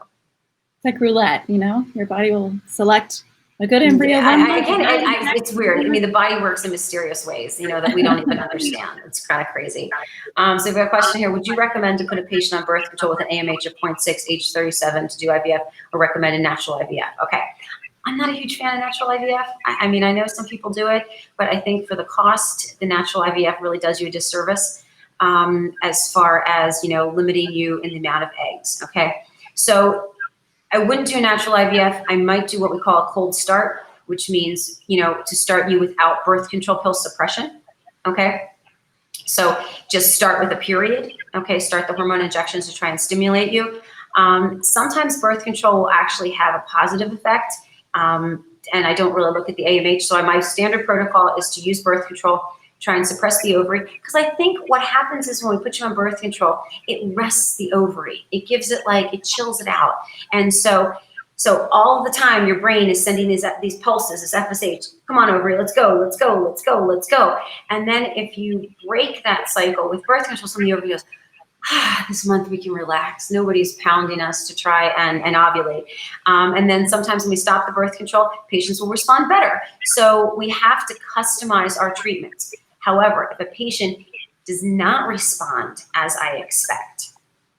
It's like roulette, your body will select a good embryo. It's weird. The body works in mysterious ways, that we don't even understand. It's kind of crazy. So we've got a question here. Would you recommend to put a patient on birth control with an AMH of 0.6, age 37 to do IVF, or recommend a natural IVF? Okay. I'm not a huge fan of natural IVF. I know some people do it, but I think for the cost, the natural IVF really does you a disservice as far as, limiting you in the amount of eggs, okay? So I wouldn't do natural IVF. I might do what we call a cold start, which means, to start you without birth control pill suppression, okay? So just start with a period, okay? Start the hormone injections to try and stimulate you. Sometimes birth control will actually have a positive effect, and I don't really look at the AMH. So my standard protocol is to use birth control, try and suppress the ovary, because I think what happens is when we put you on birth control, it rests the ovary. It gives it, it chills it out. And so all the time your brain is sending these pulses, this FSH, come on ovary, let's go, let's go, let's go, let's go. And then if you break that cycle with birth control, some of the ovary goes, this month we can relax. Nobody's pounding us to try and ovulate. And then sometimes when we stop the birth control, patients will respond better. So we have to customize our treatments. However, if a patient does not respond as I expect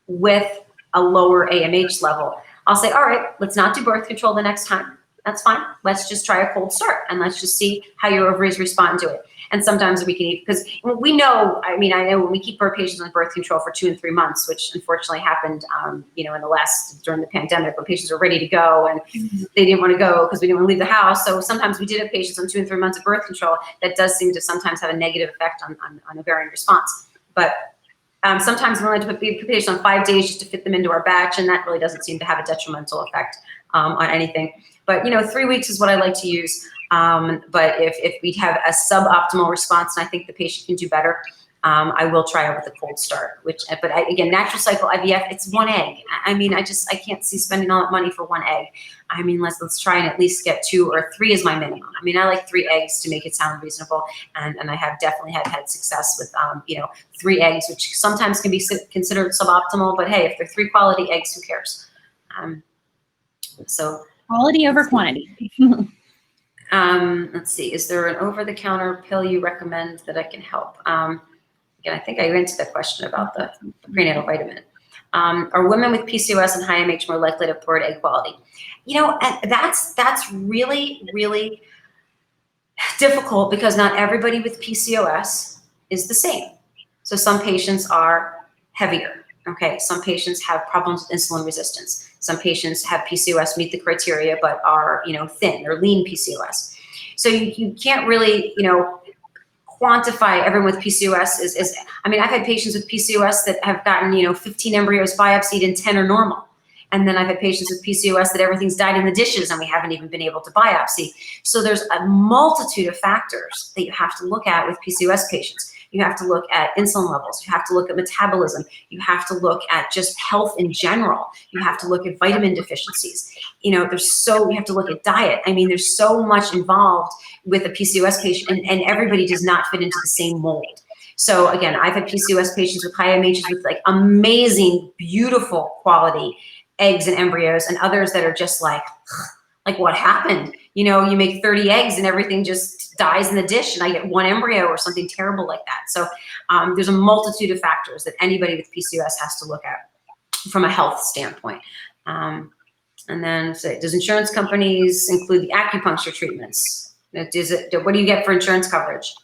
with a lower AMH level, I'll say, all right, let's not do birth control the next time. That's fine. Let's just try a cold start and let's just see how your ovaries respond to it. And sometimes we can, because we know, I know when we keep our patients on birth control for 2 and 3 months, which unfortunately happened, during the pandemic, when patients were ready to go and they didn't want to go because we didn't want to leave the house. So sometimes we did have patients on 2 and 3 months of birth control. That does seem to sometimes have a negative effect on ovarian response. But sometimes we're going to put patients on 5 days just to fit them into our batch, and that really doesn't seem to have a detrimental effect on anything. But 3 weeks is what I like to use. But if we have a suboptimal response and I think the patient can do better, I will try it with a cold start. Again, natural cycle IVF, it's 1 egg. I can't see spending all that money for 1 egg. Let's try and at least get 2 or 3 is my minimum. I like 3 eggs to make it sound reasonable, and I have definitely had success with 3 eggs, which sometimes can be considered suboptimal. But hey, if they're 3 quality eggs, who cares? So quality over quantity. Let's see, is there an over-the-counter pill you recommend that I can help? Again, I think I answered that question about the prenatal vitamin. Are women with PCOS and high AMH more likely to have poor egg quality? And that's really, really difficult because not everybody with PCOS is the same. So some patients are heavier. Okay, some patients have problems with insulin resistance. Some patients have PCOS, meet the criteria, but are, thin or lean PCOS. So you can't really, quantify everyone with PCOS I mean, I've had patients with PCOS that have gotten, 15 embryos biopsied and 10 are normal. And then I've had patients with PCOS that everything's died in the dishes and we haven't even been able to biopsy. So there's a multitude of factors that you have to look at with PCOS patients. You have to look at insulin levels. You have to look at metabolism. You have to look at just health in general. You have to look at vitamin deficiencies. You have to look at diet. I mean, there's so much involved with a PCOS patient, and everybody does not fit into the same mold. So again, I've had PCOS patients with high AMHs with like amazing, beautiful quality eggs and embryos, and others that are just like what happened? You make 30 eggs and everything just dies in the dish and I get one embryo or something terrible like that. So there's a multitude of factors that anybody with PCOS has to look at from a health standpoint. And then does insurance companies include the acupuncture treatments? What do you get for insurance coverage?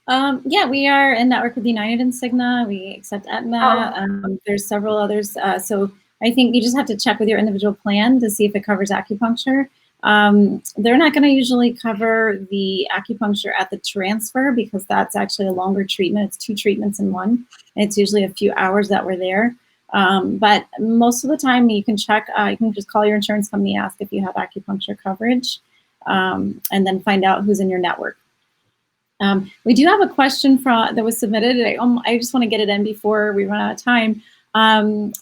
Yeah, we are in network with United and Cigna. We accept Aetna. Oh. There's several others. So I think you just have to check with your individual plan to see if it covers acupuncture. They're not going to usually cover the acupuncture at the transfer because that's actually a longer treatment. It's 2 treatments in one. And it's usually a few hours that we're there. But most of the time you can check, you can just call your insurance company, ask if you have acupuncture coverage, and then find out who's in your network. We do have a question that was submitted. I just want to get it in before we run out of time. Someone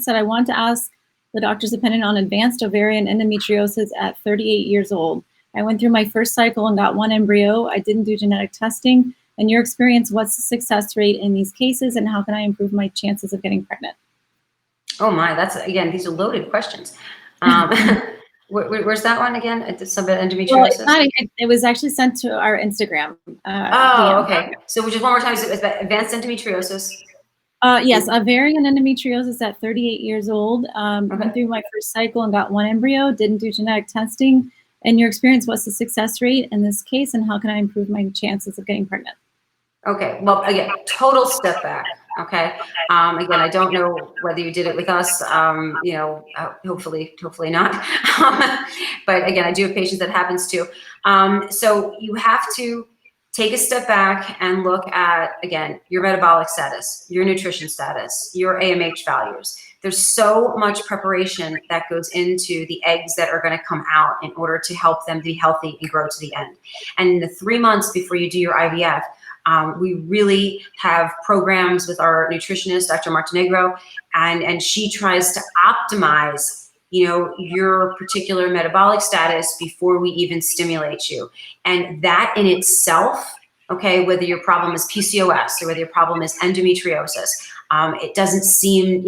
said, I want to ask the doctor's opinion on advanced ovarian endometriosis at 38 years old. I went through my first cycle and got 1 embryo. I didn't do genetic testing. In your experience, what's the success rate in these cases and how can I improve my chances of getting pregnant? Oh my, these are loaded questions. Where's that one again? It's about endometriosis? Well, it was actually sent to our Instagram. Okay. So just one more time, so it's about advanced endometriosis. Yes, ovarian endometriosis at 38 years old. Went through my first cycle and got 1 embryo, didn't do genetic testing. In your experience, what's the success rate in this case and how can I improve my chances of getting pregnant? Okay, well, again, total step back, okay? Again, I don't know whether you did it with us, hopefully not. But again, I do have patients that happens to. So you have to take a step back and look at, again, your metabolic status, your nutrition status, your AMH values. There's so much preparation that goes into the eggs that are going to come out in order to help them be healthy and grow to the end. And in the 3 months before you do your IVF, we really have programs with our nutritionist, Dr. Montenegro, and she tries to optimize your particular metabolic status before we even stimulate you. And that in itself, okay, whether your problem is PCOS or whether your problem is endometriosis, it doesn't seem,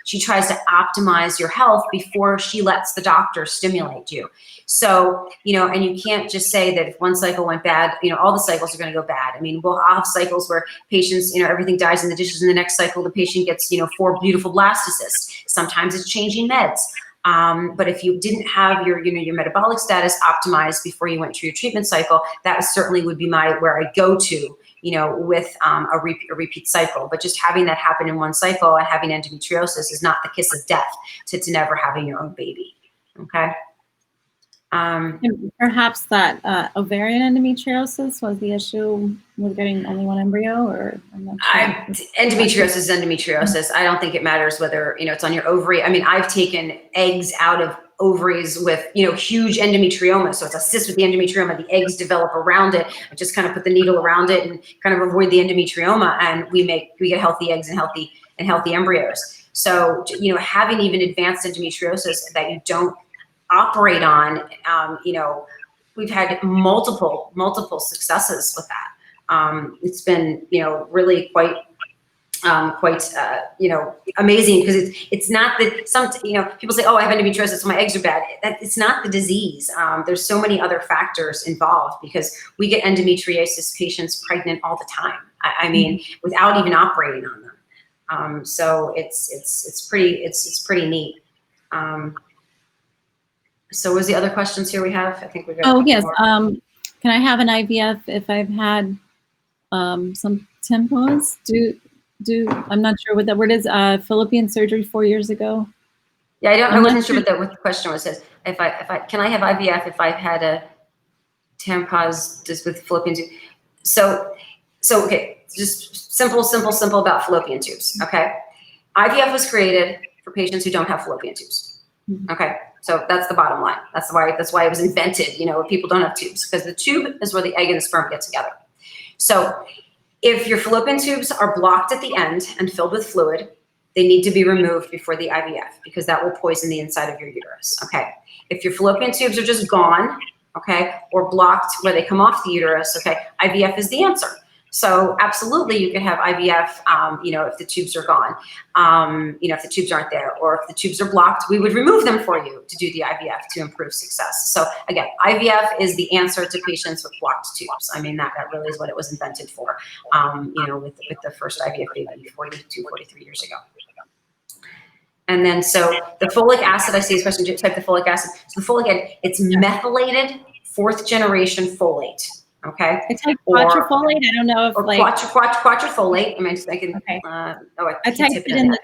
she tries to optimize your health before she lets the doctor stimulate you. So, and you can't just say that if one cycle went bad, all the cycles are going to go bad. I mean, we'll have cycles where patients, everything dies in the dishes. In the next cycle, the patient gets, 4 beautiful blastocysts. Sometimes it's changing meds. But if you didn't have your metabolic status optimized before you went through your treatment cycle, that certainly would be where I go to, with a repeat cycle. But just having that happen in one cycle and having endometriosis is not the kiss of death to never having your own baby. Okay. And perhaps that ovarian endometriosis was the issue with getting only 1 embryo, or I'm not sure. Endometriosis is endometriosis. I don't think it matters whether it's on your ovary. I mean, I've taken eggs out of ovaries with huge endometrioma, so it's a cyst with the endometrioma. The eggs develop around it. I just kind of put the needle around it and kind of avoid the endometrioma, and we get healthy eggs and healthy embryos. So having even advanced endometriosis that you don't operate on, we've had multiple successes with that. It's been, really quite amazing, because it's not that people say, oh, I have endometriosis, so my eggs are bad. It's not the disease. There's so many other factors involved, because we get endometriosis patients pregnant all the time. I mean, without even operating on them. So it's pretty neat. So what was the other questions here we have? I think we got. Oh, yes. Can I have an IVF if I've had some tampons? I'm not sure what that word is. Fallopian surgery 4 years ago. Yeah, I I'm not wasn't sure sure. what the question was. Says if I can I have IVF if I've had a tampons just with fallopian tubes? So okay, just simple about fallopian tubes. Okay, IVF was created for patients who don't have fallopian tubes. Okay, so that's the bottom line. That's why it was invented. You know, people don't have tubes because the tube is where the egg and the sperm get together. So if your fallopian tubes are blocked at the end and filled with fluid, they need to be removed before the IVF because that will poison the inside of your uterus. Okay, if your fallopian tubes are just gone, okay, or blocked where they come off the uterus, okay, IVF is the answer. So absolutely, you can have IVF, you know, if the tubes are gone, you know, if the tubes aren't there, or if the tubes are blocked, we would remove them for you to do the IVF to improve success. So again, IVF is the answer to patients with blocked tubes. I mean, that really is what it was invented for, you know, with the first IVF baby 43 years ago. And then, so the folic acid, I see this question, type the folic acid. So the folic acid, it's methylated 4th generation folate. Okay. I typed quatrefolate. I don't know if or like quatrefolate. I mean, I can. okay. I I can't typed type it in the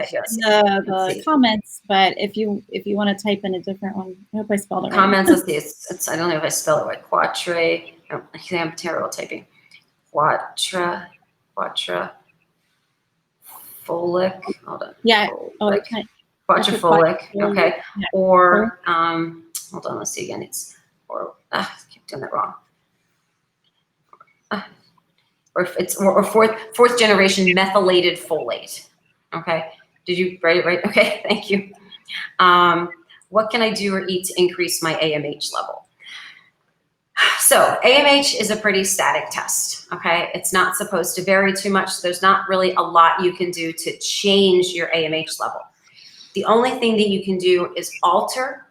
the comments, but if you want to type in a different one, I hope I spelled it right. Comments. Let's see. It's I don't know if I spell it right. Quatre. Oh, I'm terrible at typing. Quatra. Folic. Hold on. Yeah. Folic. Quatrafolic. Okay. Yeah. Or hold on. Let's see again. It's I keep doing that wrong. Or fourth generation methylated folate. Okay. Did you write it right? Okay. Thank you. What can I do or eat to increase my AMH level? So AMH is a pretty static test. Okay. It's not supposed to vary too much. There's not really a lot you can do to change your AMH level. The only thing that you can do is alter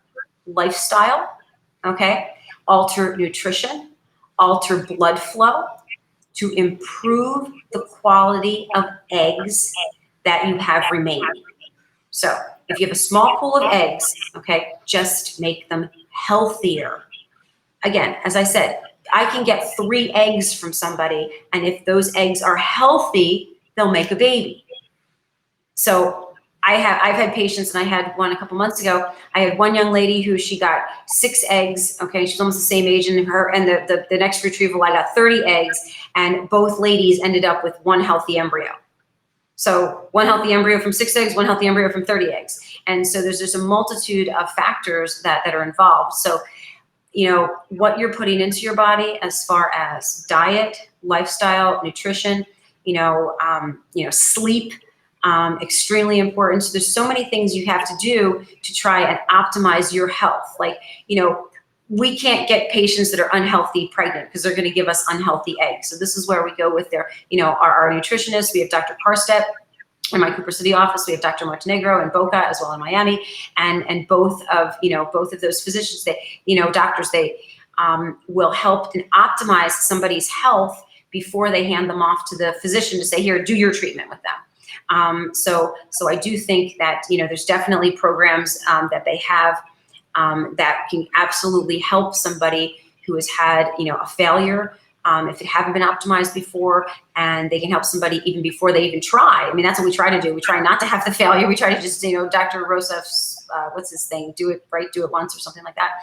lifestyle. Okay. Alter nutrition, alter blood flow, to improve the quality of eggs that you have remaining. So if you have a small pool of eggs, okay, just make them healthier. Again, as I said, I can get 3 eggs from somebody, and if those eggs are healthy, they'll make a baby. So I've had patients, and I had one a couple months ago. I had one young lady who she got 6 eggs. Okay, she's almost the same age, and the next retrieval I got 30 eggs, and both ladies ended up with 1 healthy embryo. So 1 healthy embryo from 6 eggs, 1 healthy embryo from 30 eggs, and so there's just a multitude of factors that are involved. So you know what you're putting into your body as far as diet, lifestyle, nutrition, sleep. Extremely important. So there's so many things you have to do to try and optimize your health. Like, we can't get patients that are unhealthy pregnant because they're going to give us unhealthy eggs. So this is where we go with their, our nutritionists. We have Dr. Karstedt in my Cooper City office. We have Dr. Montenegro in Boca as well in Miami. And both of those physicians, doctors, they will help and optimize somebody's health before they hand them off to the physician to say, here, do your treatment with them. So I do think that, there's definitely programs that they have that can absolutely help somebody who has had, a failure, if it haven't been optimized before, and they can help somebody even before they even try. I mean, that's what we try to do. We try not to have the failure. We try to just, Dr. Roseff's, what's his thing? Do it right, do it once, or something like that.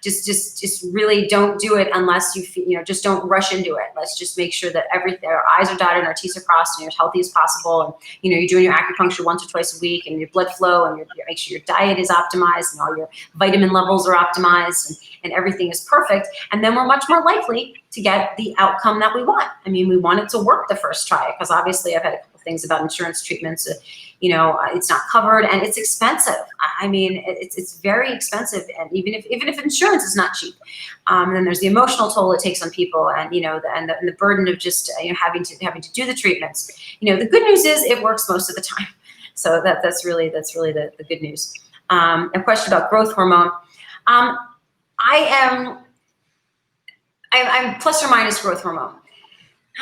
Just really don't do it unless you just don't rush into it. Let's just make sure that our I's are dotted and our T's are crossed, and you're as healthy as possible. And, you're doing your acupuncture once or twice a week, and your blood flow, and make sure your diet is optimized, and all your vitamin levels are optimized, and everything is perfect. And then we're much more likely to get the outcome that we want. I mean, we want it to work the first try, because obviously I've had a couple things about insurance treatments. It's not covered, and it's expensive. I mean, it's very expensive, and even if insurance is not cheap, then there's the emotional toll it takes on people, and the burden of just having to do the treatments. The good news is it works most of the time, so that's really the good news. A question about growth hormone. I'm plus or minus growth hormone.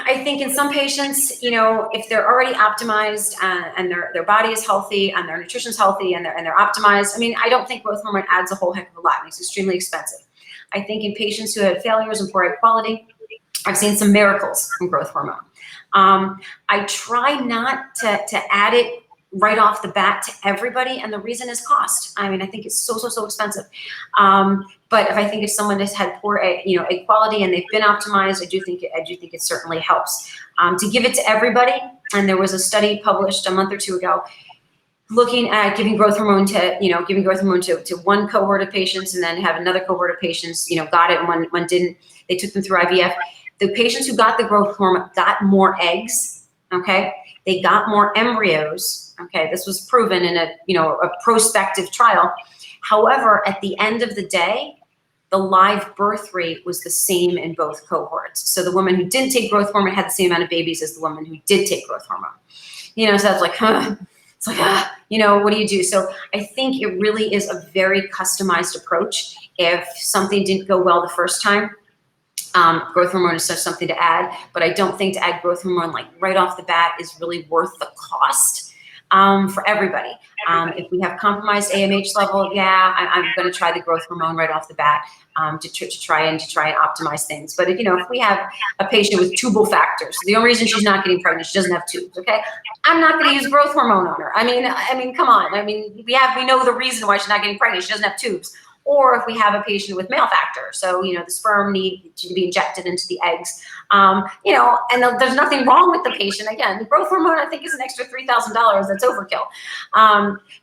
I think in some patients, if they're already optimized and their body is healthy and their nutrition's healthy and they're optimized, I mean, I don't think growth hormone adds a whole heck of a lot. It's extremely expensive. I think in patients who have failures and poor egg quality, I've seen some miracles from growth hormone. I try not to add it right off the bat to everybody, and the reason is cost. I mean, I think it's so expensive. But if someone has had poor egg quality and they've been optimized, I do think it certainly helps. To give it to everybody, and there was a study published a month or two ago looking at giving growth hormone to one cohort of patients, and then have another cohort of patients, got it and one didn't. They took them through IVF. The patients who got the growth hormone got more eggs, okay? They got more embryos, okay? This was proven in a prospective trial. However, at the end of the day, the live birth rate was the same in both cohorts. So the woman who didn't take growth hormone had the same amount of babies as the woman who did take growth hormone. So that's like, it's like, what do you do? So I think it really is a very customized approach. If something didn't go well the first time, growth hormone is just something to add, but I don't think to add growth hormone like right off the bat is really worth the cost for everybody. If we have compromised AMH level, I'm going to try the growth hormone right off the bat to try and optimize things. But if we have a patient with tubal factors, the only reason she's not getting pregnant, she doesn't have tubes. Okay, I'm not going to use growth hormone on her. I mean, come on. I mean, we know the reason why she's not getting pregnant. She doesn't have tubes. Or if we have a patient with male factor, so the sperm need to be injected into the eggs, and there's nothing wrong with the patient. Again, the growth hormone I think is an extra $3,000. That's overkill.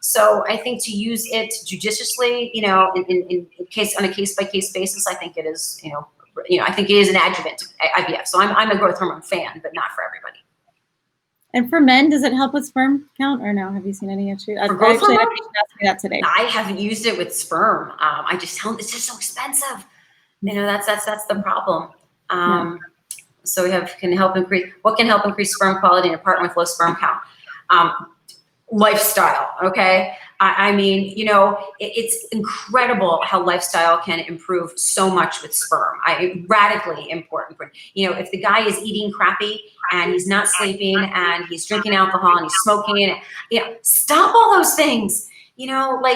So I think to use it judiciously, in case on a case by case basis, I think it is, I think it is an adjuvant to IVF. So I'm a growth hormone fan, but not for everybody. And for men, does it help with sperm count or no? Have you seen any issues? For growth hormone? Asked me that today. I haven't used it with sperm. I just found it's just so expensive. That's the problem. So what can help increase sperm quality in a partner with low sperm count? Lifestyle, okay? I mean, it's incredible how lifestyle can improve so much with sperm. Radically important. If the guy is eating crappy and he's not sleeping and he's drinking alcohol and he's smoking, stop all those things.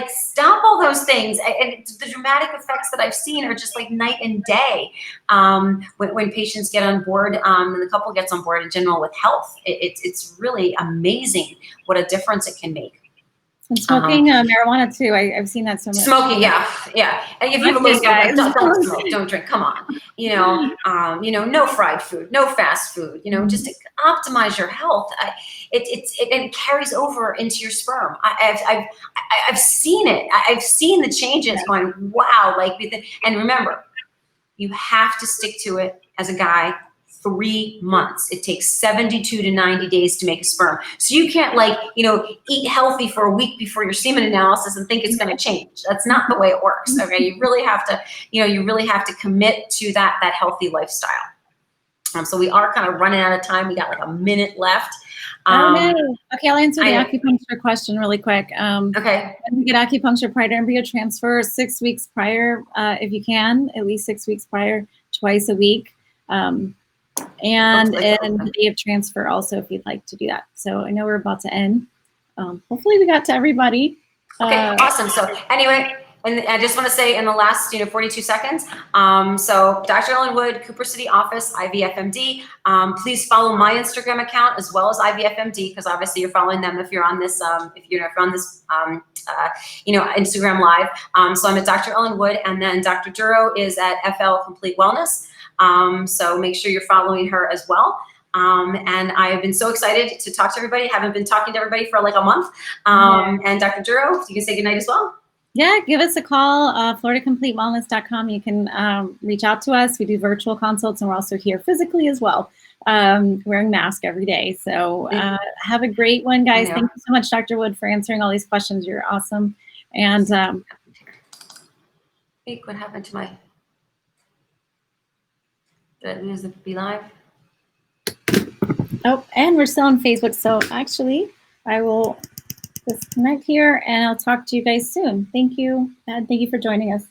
Stop all those things. And the dramatic effects that I've seen are just like night and day when patients get on board and the couple gets on board in general with health. It's really amazing what a difference it can make. And smoking marijuana too. I've seen that so much. Smoking, yeah. And if you have a low smoke, don't smoke, don't drink. Come on, no fried food, no fast food. Just to optimize your health. It carries over into your sperm. I've seen it. I've seen the changes. Going, wow, and remember, you have to stick to it as a guy. 3 months. It takes 72 to 90 days to make a sperm. So you can't eat healthy for a week before your semen analysis and think it's going to change. That's not the way it works. Okay. You really have to commit to that healthy lifestyle. So we are kind of running out of time. We got like a minute left. Okay, I'll answer the acupuncture question really quick. Okay. You get acupuncture prior to embryo transfer 6 weeks prior, if you can, at least 6 weeks prior, twice a week. And the day of transfer also, if you'd like to do that. So I know we're about to end. Hopefully we got to everybody. Okay, awesome. So anyway, and I just want to say in the last 42 seconds, so Dr. Ellen Wood, Cooper City office, IVFMD. Please follow my Instagram account as well as IVFMD, because obviously you're following them if you're on this Instagram live. So I'm at Dr. Ellen Wood, and then Dr. Duro is at FL Complete Wellness. So make sure you're following her as well. And I've been so excited to talk to everybody. Haven't been talking to everybody for like a month. And Dr. Duro, you can say goodnight as well. Yeah, give us a call, floridacompletewellness.com. You can reach out to us. We do virtual consults, and we're also here physically as well, wearing masks every day. So have a great one, guys. Thank you so much, Dr. Wood, for answering all these questions. You're awesome. And hey, what happened to my... Did I lose the Be Live? Oh, and we're still on Facebook. So actually, I will disconnect here, and I'll talk to you guys soon. Thank you, and thank you for joining us.